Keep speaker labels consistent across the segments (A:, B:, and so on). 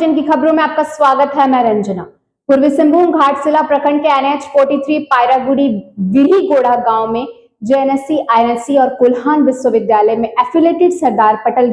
A: Bulletin की खबरों में आपका स्वागत है। मैं रंजना। पूर्वी सिंहभूम घाटशिला प्रखंड के NH 43 पायरागुड़ी विरीगोड़ा गांव में JNSC, INSC और कुल्हान विश्वविद्यालय में affiliated Sardar Patel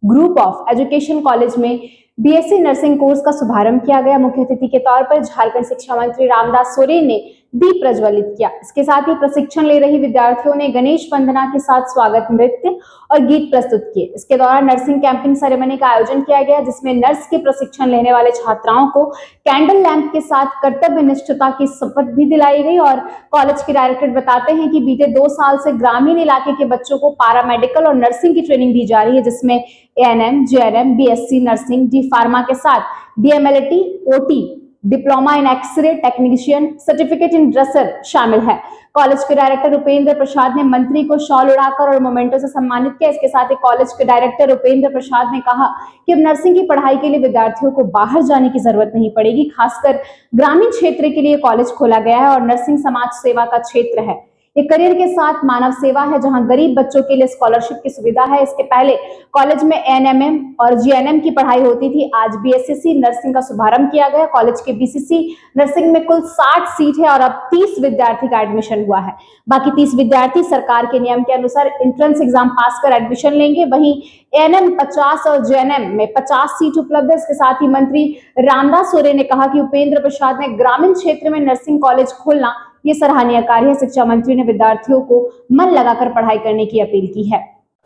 A: group of education college में BSc नर्सिंग कोर्स का शुभारंभ किया गया। मुख्य अतिथि के तौर पर झारखंड शिक्षा मंत्री रामदास सोरेन ने दीप प्रज्वलित किया। इसके साथ ही प्रशिक्षण ले रही विद्यार्थियों ने गणेश वंदना के साथ स्वागत नृत्य और गीत प्रस्तुत किए। इसके दौरान नर्सिंग कैंपिंग सेरेमनी का आयोजन किया गया, जिसमें नर्स के प्रशिक्षण लेने वाले छात्राओं को कैंडल लैंप के साथ कर्तव्य निष्ठता की शपथ भी दिलाई गई। और कॉलेज के डायरेक्टर बताते हैं कि बीते 2 साल से ग्रामीण इलाके के बच्चों को पैरामेडिकल और नर्सिंग की ट्रेनिंग दी जा रही है, जिसमें ANM, JNM, BSc nursing, D pharma के साथ DMLT, OT, diploma in x-ray technician, certificate in dresser शामिल है। कॉलेज के डायरेक्टर उपेंद्र प्रसाद ने मंत्री को शॉल उड़ाकर और मोमेंटो से सम्मानित किया। इसके साथ ही कॉलेज के डायरेक्टर उपेंद्र प्रसाद ने कहा कि अब नर्सिंग की पढ़ाई के लिए विद्यार्थियों को बाहर जाने की जरूरत नहीं पड़ेगी। खासकर ग्रामीण क्षेत्र के लिए कॉलेज खोला गया है और नर्सिंग समाज सेवा का क्षेत्र है। ये करियर के साथ मानव सेवा है, जहां गरीब बच्चों के लिए स्कॉलरशिप की सुविधा है। इसके पहले कॉलेज में ANM और GNM की पढ़ाई होती थी। आज BSc नर्सिंग का शुभारंभ किया गया। कॉलेज के BCC नर्सिंग में कुल 60 सीट है और अब 30 विद्यार्थी का एडमिशन हुआ है। बाकी 30 विद्यार्थी सरकार के नियम के अनुसार एंट्रेंस एग्जाम पास कर एडमिशन लेंगे। वहीं ANM 50 और JNM में 50 सीट उपलब्ध है। इसके साथ ही मंत्री रामदास सोरेन ने कहा कि उपेंद्र प्रसाद ने ग्रामीण क्षेत्र में नर्सिंग कॉलेज खोलना ये सराहनीय कार्य है। शिक्षा मंत्री ने विद्यार्थियों को मन लगाकर पढ़ाई करने की अपील की है।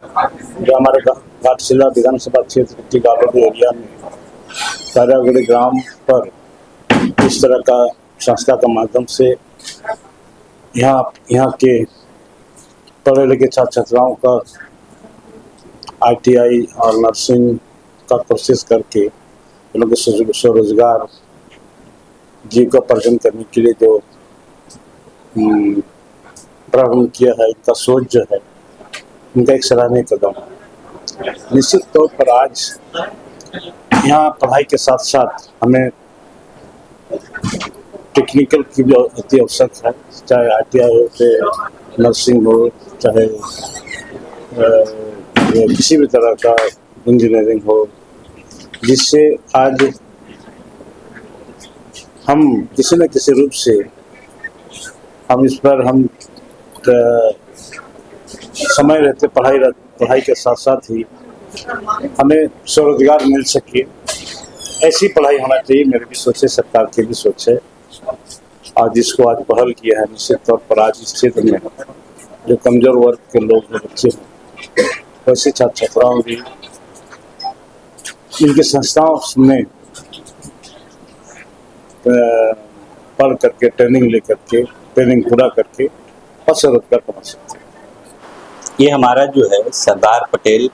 B: जो हमारे घाटशिला विधानसभा क्षेत्र के गालोडी एरिया में पायरागुड़ी ग्राम पर इस तरह का संस्था का माध्यम से यहाँ के पढ़े लिखे छात्र छात्राओं का ITI और नर्सिंग का कोर्सेज करके उन लोगों को स्वरोजगार जीविकोपार्जन करने के लिए जो प्रारंभ किया है, इनका सोच जो है, इनका एक सराहनीय कदम है। निश्चित तौर पर आज यहाँ पढ़ाई के साथ साथ हमें टेक्निकल की भी अति आवश्यक है, चाहे ITI हो, चाहे नर्सिंग हो, चाहे किसी भी तरह का इंजीनियरिंग हो, जिससे आज हम किसी न किसी रूप से हम इस पर समय रहते पढ़ाई के साथ साथ ही हमें स्वरोजगार मिल सके, ऐसी पढ़ाई होना चाहिए। मेरी भी सोच है, सरकार की भी सोच है। आज जिसको आज पहल किया है, निश्चित तौर पर आज इस क्षेत्र में जो कमजोर वर्ग के लोग हैं, बच्चे हैं, वैसे छात्र छात्राओं भी इनकी संस्थाओं में पढ़ करके ट्रेनिंग पूरा करके और स्वरोजगार कमा सकते हैं।
C: ये हमारा जो है Sardar Patel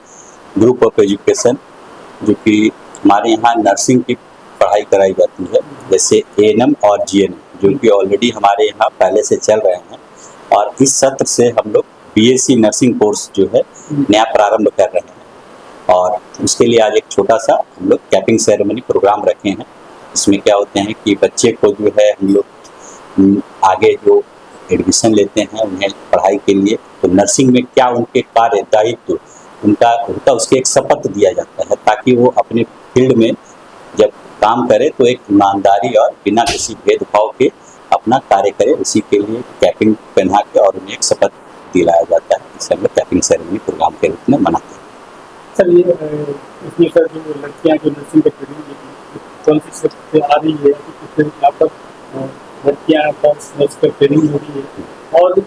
C: group of education, जो कि हमारे यहाँ नर्सिंग की पढ़ाई कराई जाती है, जैसे ANM और GNM, जो कि ऑलरेडी हमारे यहाँ पहले से चल रहे हैं। और इस सत्र से हम लोग BSc नर्सिंग कोर्स जो है नया प्रारंभ कर रहे हैं। और उसके लिए आज एक छोटा सा हम लोग कैपिंग सेरेमनी प्रोग्राम रखे हैं। इसमें क्या होते हैं कि बच्चे को जो है हम लोग आगे जो एडमिशन लेते हैं उन्हें पढ़ाई के लिए, तो नर्सिंग में क्या उनके कार्य दायित्व उनका होता है, उसके एक शपथ दिया जाता है, ताकि वो अपने फील्ड में जब काम करे तो एक ईमानदारी और बिना किसी भेदभाव के अपना कार्य करे। उसी के लिए कैपिंग पहना के और उन्हें एक शपथ दिलाया जाता है। इसे हम लोग कैपिंग सेरेमनी प्रोग्राम के रूप में मनाते हैं।
D: सर, ये इसमें सर जो लड़कियाँ जो नर्सिंग की ट्रेनिंग कौन सी से आ रही है, यहाँ पर लड़कियाँ नर्स की ट्रेनिंग हो रही है और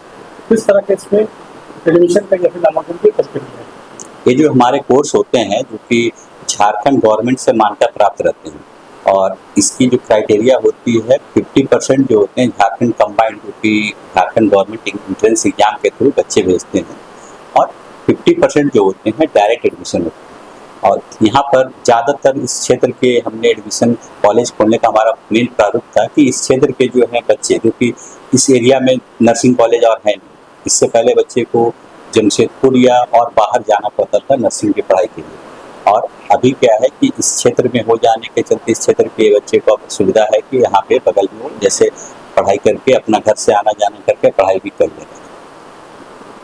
D: किस तरह के इसमें एडमिशन का या फिर नामांकन की प्रक्रिया है?
C: ये जो हमारे कोर्स होते हैं, जो कि झारखंड गवर्नमेंट से मान्यता प्राप्त रहते हैं, और इसकी जो क्राइटेरिया होती है 50% जो होते हैं झारखंड कंबाइंड, जो कि झारखंड गवर्नमेंट एंट्रेंस एग्जाम के थ्रू बच्चे भेजते हैं, और 50% जो होते हैं डायरेक्ट एडमिशन होते हैं। और यहाँ पर ज़्यादातर इस क्षेत्र के हमने एडमिशन कॉलेज खोलने का हमारा मेन प्रारूप था कि इस क्षेत्र के जो हैं बच्चे, जो कि इस एरिया में नर्सिंग कॉलेज और है नहीं, इससे पहले बच्चे को जमशेदपुर या और बाहर जाना पड़ता था नर्सिंग की पढ़ाई के लिए। और अभी क्या है कि इस क्षेत्र में हो जाने के चलते इस क्षेत्र के बच्चे को अब सुविधा है कि यहाँ पे बगल में जैसे पढ़ाई करके अपना घर से आना जाना करके पढ़ाई भी कर लेते हैं।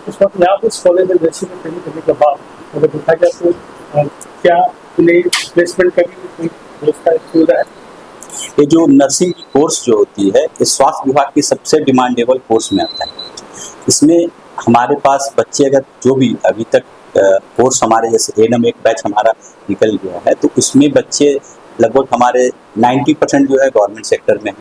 D: इस वक्त यहाँ पर कॉलेज में नर्सिंग में ट्रेनिंग करने के बाद अगर देखा जाए तो क्या प्लेसमेंट का भी व्यवस्था सुविधा है?
C: ये जो नर्सिंग की कोर्स जो होती है, ये स्वास्थ्य विभाग की सबसे डिमांडेबल कोर्स में आता है। इसमें हमारे पास बच्चे अगर जो भी अभी तक कोर्स हमारे जैसे एएनएम एक बैच हमारा निकल गया है, तो उसमें बच्चे लगभग हमारे 90% जो है गवर्नमेंट सेक्टर में है।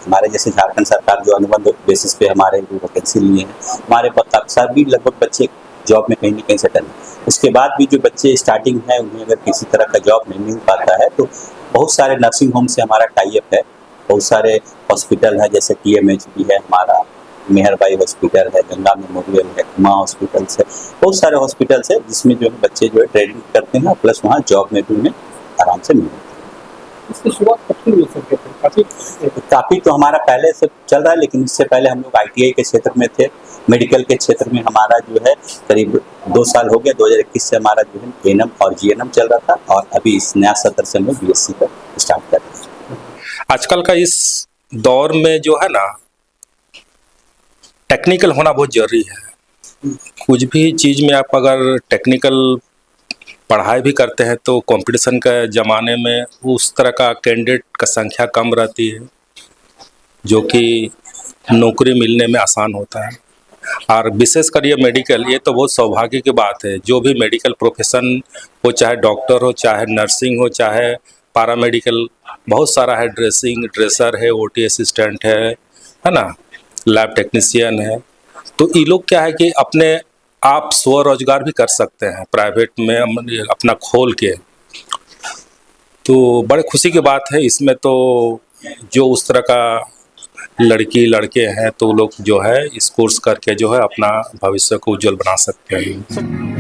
C: हमारे जैसे झारखंड सरकार जो अनुबंध बेसिस पे हमारे जो वैकेंसी लिए हैं, हमारे साथ भी लगभग बच्चे जॉब में कहीं ना कहीं सेटल हैं। उसके बाद भी जो बच्चे स्टार्टिंग है, उन्हें अगर किसी तरह का जॉब नहीं मिल पाता है, तो बहुत सारे नर्सिंग होम से हमारा टाई अप है। बहुत सारे हॉस्पिटल है, जैसे TMH भी है हमारा, मेहरबाई हॉस्पिटल है, गंगा मेमोरियल है, उमा हॉस्पिटल्स है, बहुत सारे हॉस्पिटल्स है जिसमें जो है बच्चे जो है ट्रेनिंग करते हैं, प्लस वहाँ जॉब में भी उन्हें आराम से मिल जाती है।
D: इसकी शुरुआत कब से हुई सकते थे?
C: काफ़ी तो हमारा पहले से चल रहा है, लेकिन इससे पहले हम लोग ITI के क्षेत्र में थे। मेडिकल के क्षेत्र में हमारा जो है करीब 2 साल हो गया। 2021 से हमारा जो है ANM और GNM चल रहा था, और अभी इस नया सत्र से हम लोग BSc का स्टार्ट कर रहे हैं।
E: आजकल का इस दौर में जो है ना, टेक्निकल होना बहुत जरूरी है। कुछ भी चीज़ में आप अगर टेक्निकल पढ़ाई भी करते हैं तो कंपटीशन के ज़माने में उस तरह का कैंडिडेट का संख्या कम रहती है, जो कि नौकरी मिलने में आसान होता है। और विशेषकर ये मेडिकल, ये तो बहुत सौभाग्य की बात है। जो भी मेडिकल प्रोफेशन हो, चाहे डॉक्टर हो, चाहे नर्सिंग हो, चाहे पैरामेडिकल, बहुत सारा है, ड्रेसर है, OT असिस्टेंट है ना, लैब टेक्नीशियन है। तो ये लोग क्या है कि अपने आप स्वरोजगार भी कर सकते हैं प्राइवेट में अपना खोल के। तो बड़े खुशी की बात है इसमें। तो जो उस तरह का लड़की लड़के हैं, तो लोग जो है इस कोर्स करके जो है अपना भविष्य को उज्जवल बना सकते हैं।